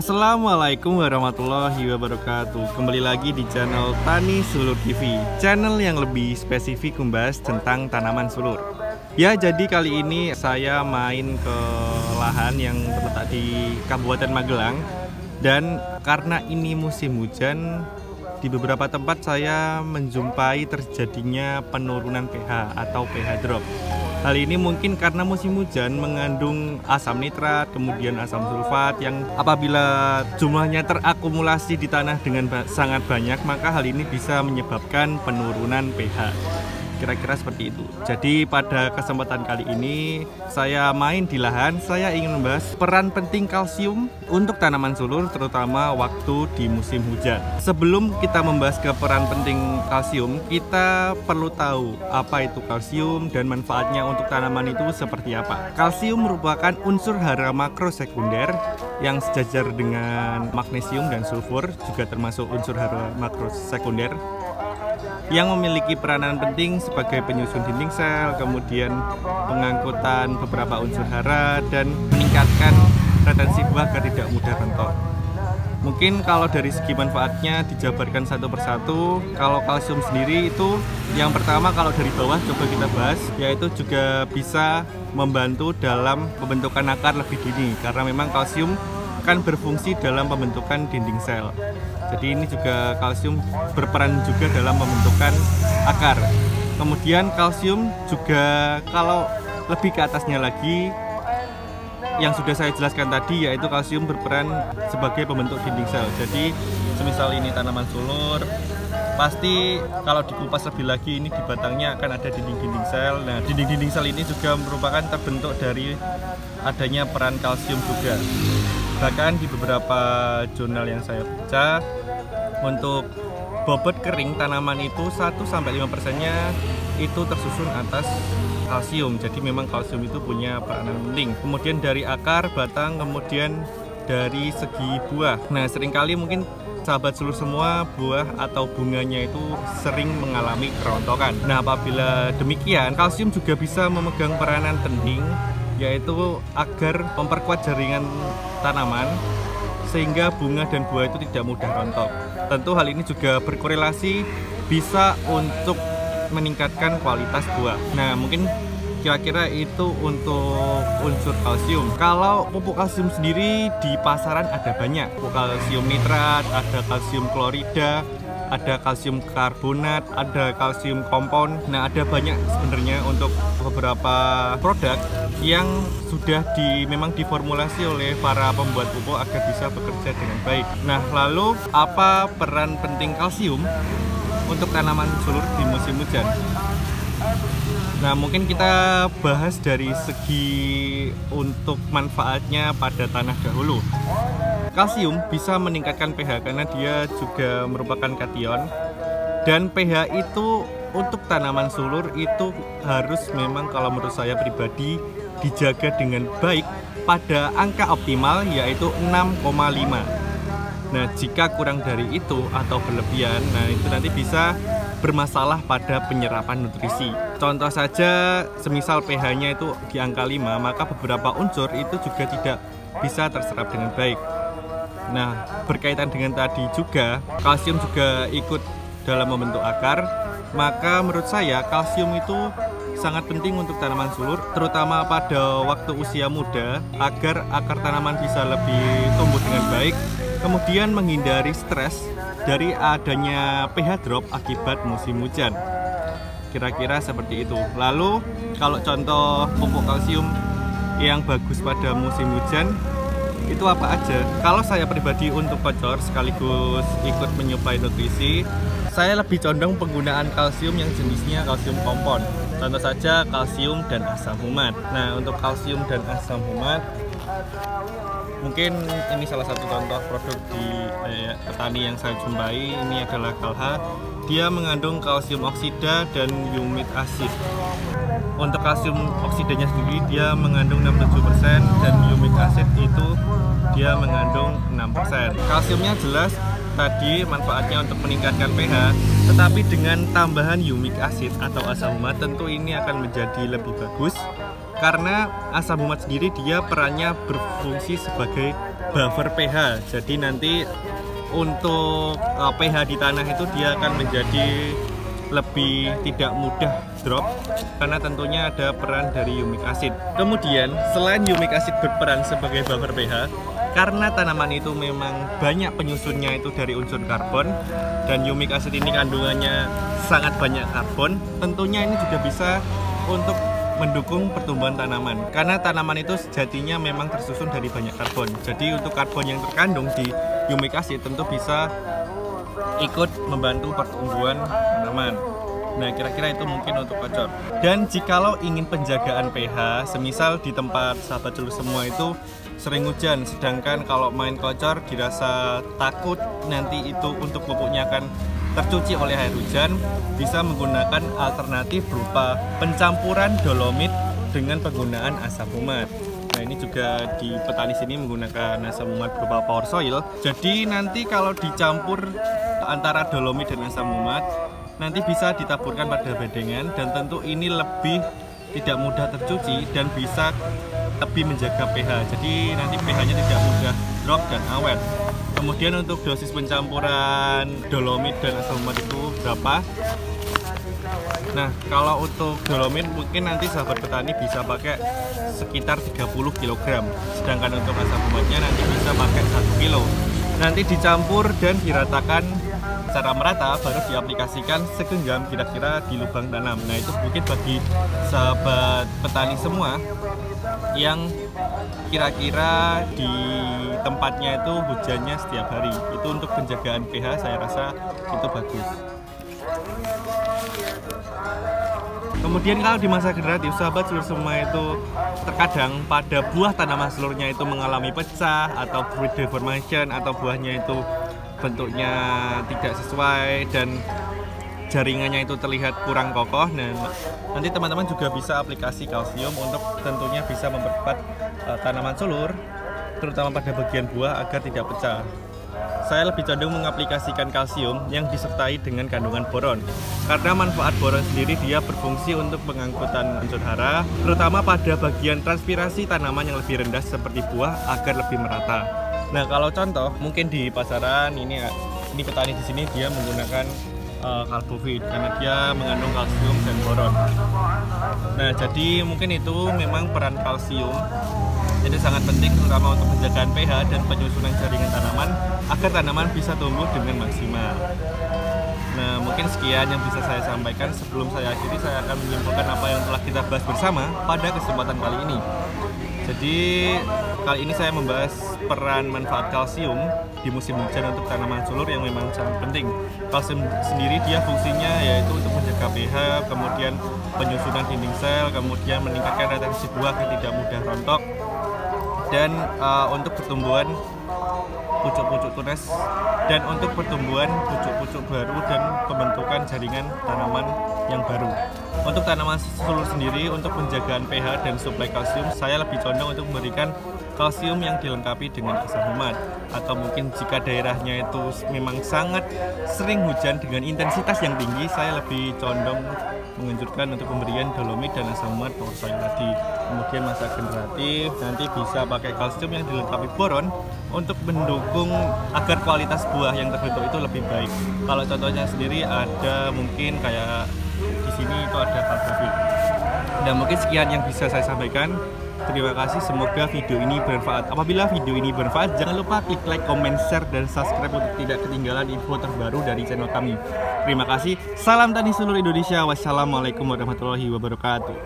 Assalamualaikum warahmatullahi wabarakatuh. Kembali lagi di channel Tani Sulur TV, channel yang lebih spesifik membahas tentang tanaman sulur. Ya, jadi kali ini saya main ke lahan yang terletak di Kabupaten Magelang. Dan karena ini musim hujan, di beberapa tempat saya menjumpai terjadinya penurunan pH atau pH drop. Hal ini mungkin karena musim hujan mengandung asam nitrat, kemudian asam sulfat yang apabila jumlahnya terakumulasi di tanah dengan sangat banyak, maka hal ini bisa menyebabkan penurunan pH. Kira-kira seperti itu. Jadi pada kesempatan kali ini saya main di lahan, saya ingin membahas peran penting kalsium untuk tanaman sulur, terutama waktu di musim hujan. Sebelum kita membahas ke peran penting kalsium, kita perlu tahu apa itu kalsium dan manfaatnya untuk tanaman itu seperti apa. Kalsium merupakan unsur hara makro sekunder yang sejajar dengan magnesium dan sulfur, juga termasuk unsur hara makro sekunder, yang memiliki peranan penting sebagai penyusun dinding sel, kemudian pengangkutan beberapa unsur hara, dan meningkatkan retensi buah agar tidak mudah rontok. Mungkin kalau dari segi manfaatnya dijabarkan satu persatu. Kalau kalsium sendiri itu yang pertama, kalau dari bawah coba kita bahas, yaitu juga bisa membantu dalam pembentukan akar lebih dini, karena memang kalsium kan berfungsi dalam pembentukan dinding sel. Jadi ini juga kalsium berperan juga dalam pembentukan akar. Kemudian kalsium juga kalau lebih ke atasnya lagi, yang sudah saya jelaskan tadi, yaitu kalsium berperan sebagai pembentuk dinding sel. Jadi semisal ini tanaman sulur, pasti kalau dikupas lebih lagi ini di batangnya akan ada dinding-dinding sel. Nah, dinding-dinding sel ini juga merupakan terbentuk dari adanya peran kalsium juga. Bahkan di beberapa jurnal yang saya baca, untuk bobot kering tanaman itu 1-5%-nya itu tersusun atas kalsium. Jadi memang kalsium itu punya peranan penting. Kemudian dari akar, batang, kemudian dari segi buah. Nah, seringkali mungkin sahabat sulur semua, buah atau bunganya itu sering mengalami kerontokan. Nah, apabila demikian, kalsium juga bisa memegang peranan penting, yaitu agar memperkuat jaringan tanaman sehingga bunga dan buah itu tidak mudah rontok. Tentu hal ini juga berkorelasi bisa untuk meningkatkan kualitas buah. Nah, mungkin kira-kira itu untuk unsur kalsium. Kalau pupuk kalsium sendiri di pasaran ada banyak. Pupuk kalsium nitrat, ada kalsium klorida, ada kalsium karbonat, ada kalsium kompon. Nah, ada banyak sebenarnya untuk beberapa produk yang sudah memang diformulasi oleh para pembuat pupuk agar bisa bekerja dengan baik. Nah, lalu apa peran penting kalsium untuk tanaman sulur di musim hujan? Nah, mungkin kita bahas dari segi untuk manfaatnya pada tanah dahulu. Kalsium bisa meningkatkan pH karena dia juga merupakan kation, dan pH itu untuk tanaman sulur itu harus memang, kalau menurut saya pribadi, dijaga dengan baik pada angka optimal, yaitu 6,5. Nah, jika kurang dari itu atau berlebihan, nah itu nanti bisa bermasalah pada penyerapan nutrisi. Contoh saja, semisal pH-nya itu di angka 5, maka beberapa unsur itu juga tidak bisa terserap dengan baik. Nah, berkaitan dengan tadi juga, kalsium juga ikut dalam membentuk akar. Maka menurut saya kalsium itu sangat penting untuk tanaman sulur, terutama pada waktu usia muda, agar akar tanaman bisa lebih tumbuh dengan baik, kemudian menghindari stres dari adanya pH drop akibat musim hujan. Kira-kira seperti itu. Lalu kalau contoh pupuk kalsium yang bagus pada musim hujan itu apa aja? Kalau saya pribadi untuk kocor sekaligus ikut menyuplai nutrisi, saya lebih condong penggunaan kalsium yang jenisnya kalsium kompon. Contoh saja kalsium dan asam humat. Nah, untuk kalsium dan asam humat, mungkin ini salah satu contoh produk di petani yang saya jumpai. Ini adalah Kalha. Dia mengandung kalsium oksida dan humid acid. Untuk kalsium oksidanya sendiri dia mengandung 67% dan humid acid itu dia mengandung 6%. Kalsiumnya jelas tadi manfaatnya untuk meningkatkan pH, tetapi dengan tambahan humic acid atau asam humat tentu ini akan menjadi lebih bagus Karena asam humat sendiri dia perannya berfungsi sebagai buffer pH. Jadi nanti untuk pH di tanah itu dia akan menjadi lebih tidak mudah drop karena tentunya ada peran dari humic acid. Kemudian selain humic acid berperan sebagai buffer pH, karena tanaman itu memang banyak penyusunnya itu dari unsur karbon dan humic acid ini kandungannya sangat banyak karbon, tentunya ini juga bisa untuk mendukung pertumbuhan tanaman karena tanaman itu sejatinya memang tersusun dari banyak karbon. Jadi untuk karbon yang terkandung di humic acid tentu bisa ikut membantu pertumbuhan tanaman. Nah, kira-kira itu mungkin untuk kocor. Dan jikalau ingin penjagaan pH, semisal di tempat sahabat celur semua itu sering hujan, sedangkan kalau main kocor dirasa takut nanti itu untuk pupuknya akan tercuci oleh air hujan, bisa menggunakan alternatif berupa pencampuran dolomit dengan penggunaan asam humat. Nah, ini juga di petani sini menggunakan asam humat berupa power soil. Jadi nanti kalau dicampur antara dolomit dan asam humat, nanti bisa ditaburkan pada bedengan dan tentu ini lebih tidak mudah tercuci dan bisa lebih menjaga pH. Jadi nanti pH-nya tidak mudah drop dan awet. Kemudian untuk dosis pencampuran dolomit dan asam humat itu berapa? Nah, kalau untuk dolomit mungkin nanti sahabat petani bisa pakai sekitar 30 kg. Sedangkan untuk asam humatnya nanti bisa pakai 1 kg. Nanti dicampur dan diratakan secara merata, baru diaplikasikan segenggam kira-kira di lubang tanam. Nah, itu mungkin bagi sahabat petani semua yang kira-kira di tempatnya itu hujannya setiap hari, itu untuk penjagaan pH saya rasa itu bagus. Kemudian kalau di masa generatif, sahabat celur semua itu terkadang pada buah tanaman selurnya itu mengalami pecah atau fruit deformation atau buahnya itu bentuknya tidak sesuai dan jaringannya itu terlihat kurang kokoh. Nah, nanti teman-teman juga bisa aplikasi kalsium untuk tentunya bisa mempercepat tanaman selur, terutama pada bagian buah agar tidak pecah. Saya lebih condong mengaplikasikan kalsium yang disertai dengan kandungan boron karena manfaat boron sendiri dia berfungsi untuk pengangkutan unsur hara, terutama pada bagian transpirasi tanaman yang lebih rendah seperti buah agar lebih merata. Nah, kalau contoh mungkin di pasaran ini petani di sini dia menggunakan Kalbovit karena dia mengandung kalsium dan boron. Nah, jadi mungkin itu memang peran kalsium jadi sangat penting terutama untuk penjagaan pH dan penyusunan jaringan tanaman agar tanaman bisa tumbuh dengan maksimal. Nah, mungkin sekian yang bisa saya sampaikan. Sebelum saya akhiri, saya akan menyimpulkan apa yang telah kita bahas bersama pada kesempatan kali ini. Jadi kali ini saya membahas peran manfaat kalsium di musim hujan untuk tanaman selur yang memang sangat penting. Kalsium sendiri dia fungsinya yaitu untuk menjaga pH, kemudian penyusunan dinding sel, kemudian meningkatkan retensi buah agar tidak mudah rontok, dan untuk pertumbuhan pucuk-pucuk tunas dan untuk pertumbuhan pucuk-pucuk baru dan pembentukan jaringan tanaman yang baru. Untuk tanaman selur sendiri, untuk penjagaan pH dan suplai kalsium, saya lebih condong untuk memberikan kalsium yang dilengkapi dengan asam humat. Atau mungkin jika daerahnya itu memang sangat sering hujan dengan intensitas yang tinggi, saya lebih condong menganjurkan untuk pemberian dolomit dan asam humat power soil tadi. Kemudian masa generatif nanti bisa pakai kalsium yang dilengkapi boron untuk mendukung agar kualitas buah yang terbentuk itu lebih baik. Kalau contohnya sendiri ada mungkin kayak di sini itu ada Kalbovit. Dan mungkin sekian yang bisa saya sampaikan. Terima kasih, semoga video ini bermanfaat. Apabila video ini bermanfaat, jangan lupa klik like, comment, share, dan subscribe untuk tidak ketinggalan info terbaru dari channel kami. Terima kasih, salam tani seluruh Indonesia. Wassalamualaikum warahmatullahi wabarakatuh.